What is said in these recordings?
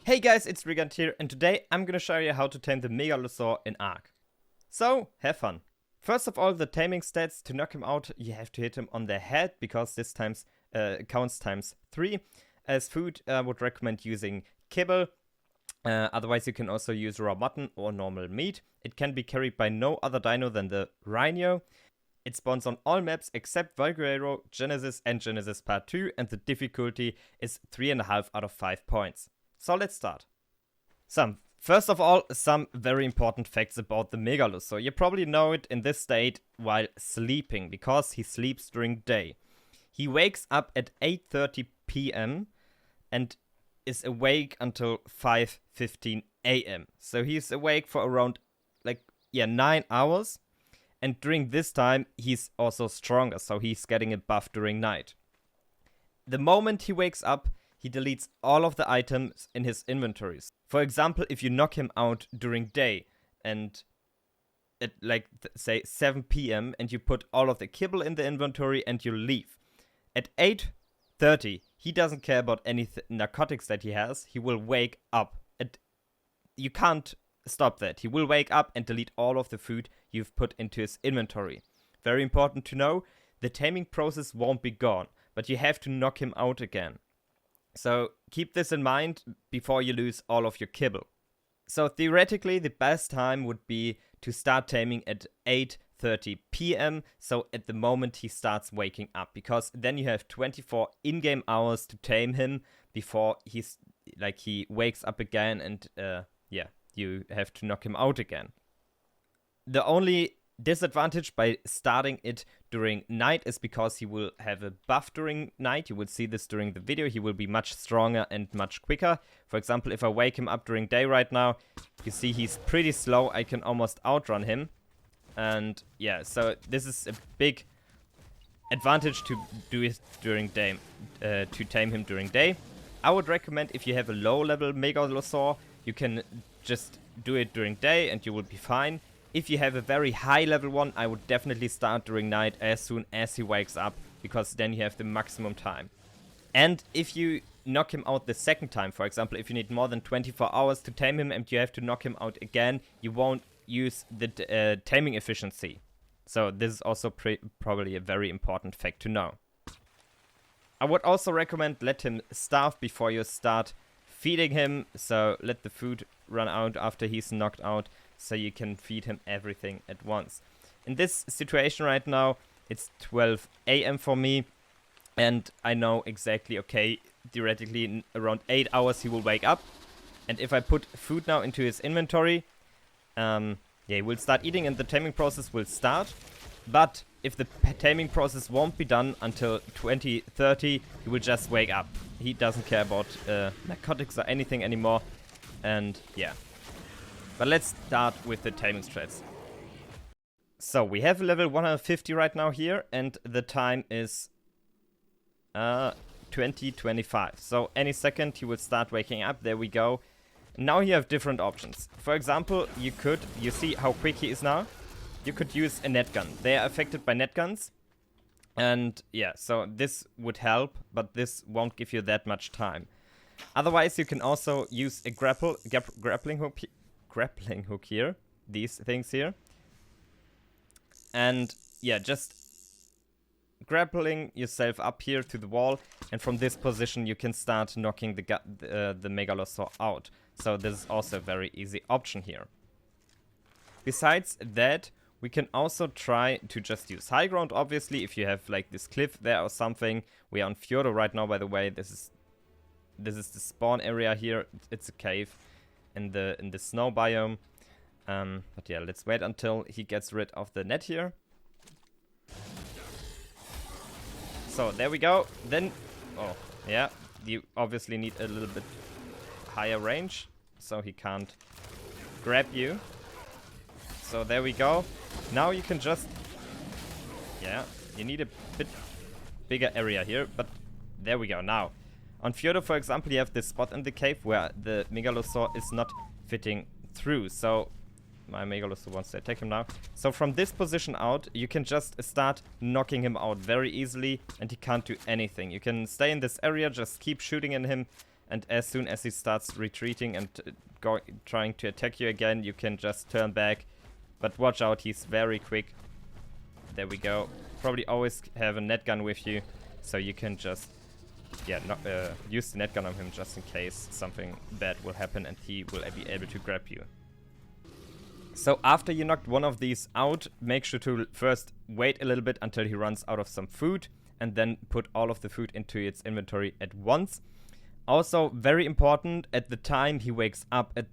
Hey guys, it's Regund here, and today I'm gonna show you how to tame the Megalosaur in Ark. So, have fun. First of all, the taming stats, to knock him out, you have to hit him on the head, because this counts times 3. As food, I would recommend using kibble. Otherwise, you can also use raw mutton or normal meat. It can be carried by no other dino than the Rhino. It spawns on all maps except Valguero, Genesis, and Genesis Part 2, and the difficulty is 3.5 out of 5 points. So let's start. First of all, some very important facts about the Megalosaur. You probably know it in this state while sleeping, because he sleeps during day. He wakes up at 8:30 p.m. and is awake until 5:15 a.m. So he's awake for around 9 hours. And during this time, he's also stronger, so he's getting a buff during night. The moment he wakes up, he deletes all of the items in his inventories. For example, if you knock him out during day and at say 7 p.m. and you put all of the kibble in the inventory and you leave. At 8:30, he doesn't care about any narcotics that he has. He will wake up. You can't stop that. He will wake up and delete all of the food you've put into his inventory. Very important to know, the taming process won't be gone, but you have to knock him out again. So keep this in mind before you lose all of your kibble. So theoretically, the best time would be to start taming at 8:30 p.m. So at the moment he starts waking up, because then you have 24 in-game hours to tame him before he wakes up again, and you have to knock him out again. The only disadvantage by starting it during night is because he will have a buff during night. You will see this during the video. He will be much stronger and much quicker. For example, if I wake him up during day right now, you see he's pretty slow. I can almost outrun him. And yeah, so this is a big advantage to do it during day, to tame him during day. I would recommend, if you have a low level Megalosaur, you can just do it during day and you will be fine. If you have a very high level one, I would definitely start during night as soon as he wakes up, because then you have the maximum time. And if you knock him out the second time, for example, if you need more than 24 hours to tame him and you have to knock him out again, you won't use the taming efficiency. So this is also probably a very important fact to know. I would also recommend let him starve before you start feeding him. So let the food run out after he's knocked out, so you can feed him everything at once. In this situation right now, it's 12 a.m. for me, and I know exactly, okay, theoretically in around 8 hours he will wake up. And if I put food now into his inventory, he will start eating and the taming process will start. But if the taming process won't be done until 2030, he will just wake up. He doesn't care about narcotics or anything anymore. And yeah. But let's start with the taming strats. So we have level 150 right now here, and the time is 20:25. So any second he will start waking up. There we go. Now you have different options. For example, you see how quick he is now? You could use a net gun. They are affected by net guns. And yeah, so this would help, but this won't give you that much time. Otherwise, you can also use a grappling hook here, these things here, and yeah, just grappling yourself up here to the wall, and from this position you can start knocking the Megalosaur out. So this is also a very easy option here. Besides that, we can also try to just use high ground, obviously, if you have this cliff there or something. We are on Fjordo right now, by the way. This is the spawn area here. It's a cave in the snow biome. But yeah, let's wait until he gets rid of the net here. So there we go. Then, oh yeah, you obviously need a little bit higher range, so he can't grab you. So there we go. Now you can just, you need a bit bigger area here, but there we go. Now on Fjordo, for example, you have this spot in the cave where the Megalosaur is not fitting through. So my Megalosaur wants to attack him now. So from this position out, you can just start knocking him out very easily, and he can't do anything. You can stay in this area, just keep shooting at him, and as soon as he starts retreating and trying to attack you again, you can just turn back. But watch out, he's very quick. There we go. Probably always have a net gun with you, so you can just use the net gun on him just in case something bad will happen and he will be able to grab you. So after you knocked one of these out, make sure to first wait a little bit until he runs out of some food, and then put all of the food into its inventory at once. Also, very important, at the time he wakes up at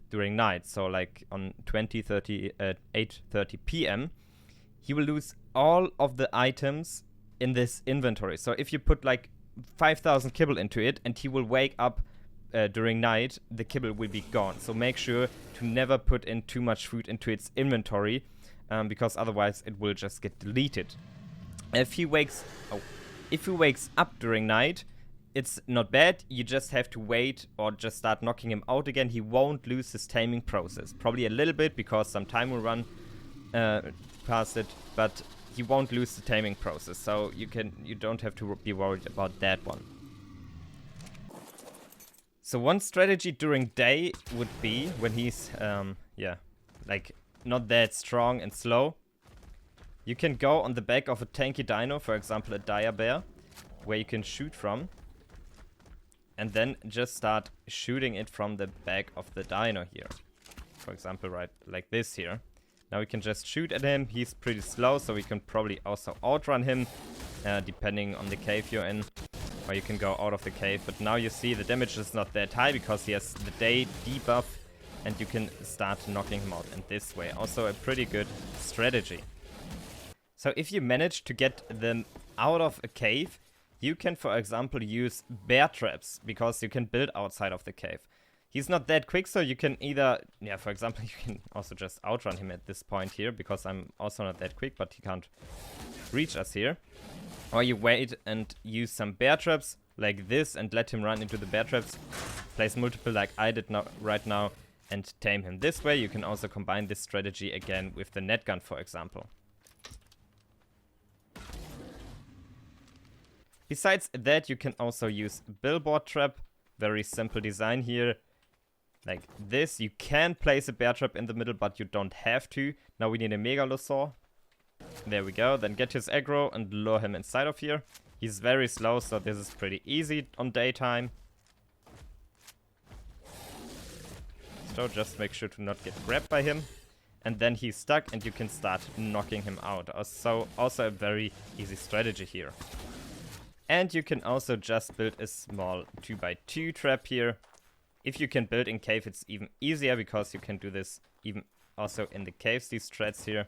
during night, so like on 8:30 p.m., he will lose all of the items in this inventory. So if you put like 5,000 kibble into it and he will wake up during night, the kibble will be gone. So make sure to never put in too much food into its inventory, because otherwise it will just get deleted. If he wakes up during night, it's not bad. You just have to wait or just start knocking him out again. He won't lose his taming process. Probably a little bit because some time will run past it, but he won't lose the taming process. So you don't have to be worried about that one. So one strategy during day would be when he's like not that strong and slow. You can go on the back of a tanky dino, for example a dire bear, where you can shoot from. And then just start shooting it from the back of the dino here. For example, right like this here. Now we can just shoot at him. He's pretty slow, so we can probably also outrun him, depending on the cave you're in. Or you can go out of the cave. But now you see the damage is not that high because he has the day debuff. And you can start knocking him out in this way. Also a pretty good strategy. So if you manage to get them out of a cave, you can, for example, use bear traps, because you can build outside of the cave. He's not that quick, so you can either, for example, you can also just outrun him at this point here, because I'm also not that quick, but he can't reach us here. Or you wait and use some bear traps, like this, and let him run into the bear traps. Place multiple like I did right now, and tame him this way. You can also combine this strategy again with the net gun, for example. Besides that, you can also use billboard trap. Very simple design here. Like this. You can place a bear trap in the middle, but you don't have to. Now we need a Megalosaur. There we go. Then get his aggro and lure him inside of here. He's very slow, so this is pretty easy on daytime. So just make sure to not get grabbed by him. And then he's stuck and you can start knocking him out. So also a very easy strategy here. And you can also just build a small 2x2 trap here. If you can build in cave, it's even easier because you can do this even also in the caves, these threads here.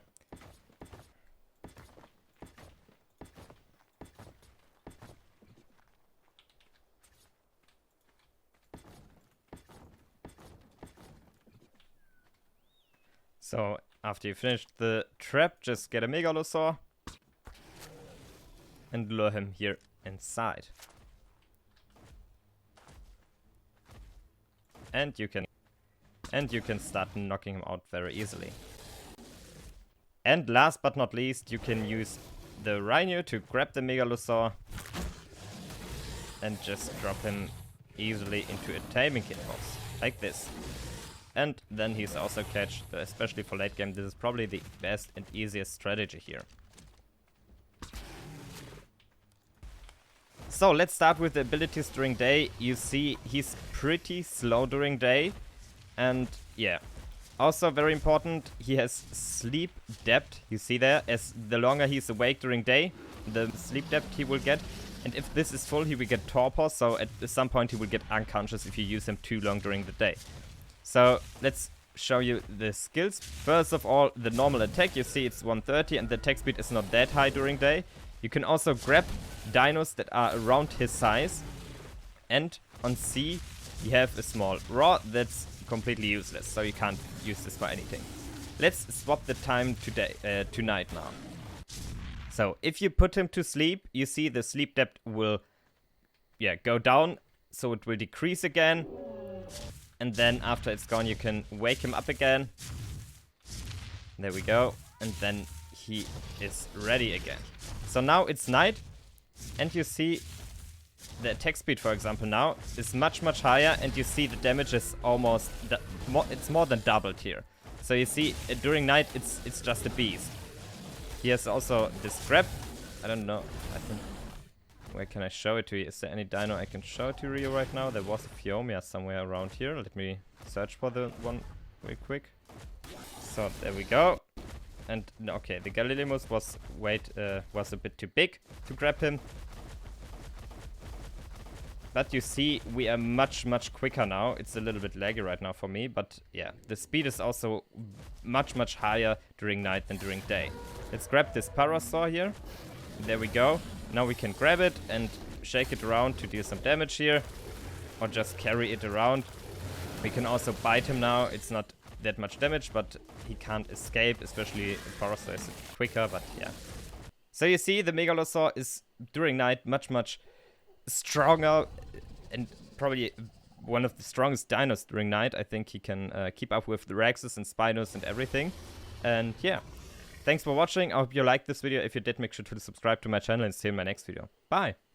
So after you finish the trap, just get a Megalosaur and lure him here inside. And you can start knocking him out very easily. And last but not least, you can use the Rhino to grab the Megalosaur and just drop him easily into a Taming kit box, like this. And then he's also catched, especially for late game. This is probably the best and easiest strategy here. So let's start with the abilities during day. You see he's pretty slow during day. And yeah, also very important, he has sleep depth. You see there, as the longer he's awake during day, the sleep depth he will get. And if this is full, he will get torpor. So at some point he will get unconscious if you use him too long during the day. So let's show you the skills. First of all, the normal attack. You see it's 130 and the attack speed is not that high during day. You can also grab dinos that are around his size. And on C, you have a small raw that's completely useless. So you can't use this for anything. Let's swap the time to night now. So if you put him to sleep, you see the sleep depth will go down. So it will decrease again. And then after it's gone, you can wake him up again. There we go. And then he is ready again. So now it's night. And you see the attack speed, for example, now is much higher, and you see the damage is almost, it's more than doubled here. So you see, during night, it's just a beast. He has also this grab. I don't know. I think, where can I show it to you? Is there any dino I can show to you right now? There was a Phiomia somewhere around here. Let me search for the one real quick. So there we go. And okay, the Gallimimus was a bit too big to grab him. But you see, we are much quicker now. It's a little bit laggy right now for me, but yeah, the speed is also much higher during night than during day. Let's grab this Parasaur here. There we go. Now we can grab it and shake it around to deal some damage here, or just carry it around. We can also bite him now. It's not that much damage, but he can't escape, especially Parasaur is quicker, but yeah. So you see, the Megalosaur is during night much stronger and probably one of the strongest dinos during night. I think he can keep up with the Rexes and Spinos and everything. And yeah, thanks for watching. I hope you liked this video. If you did, make sure to subscribe to my channel and see you in my next video. Bye!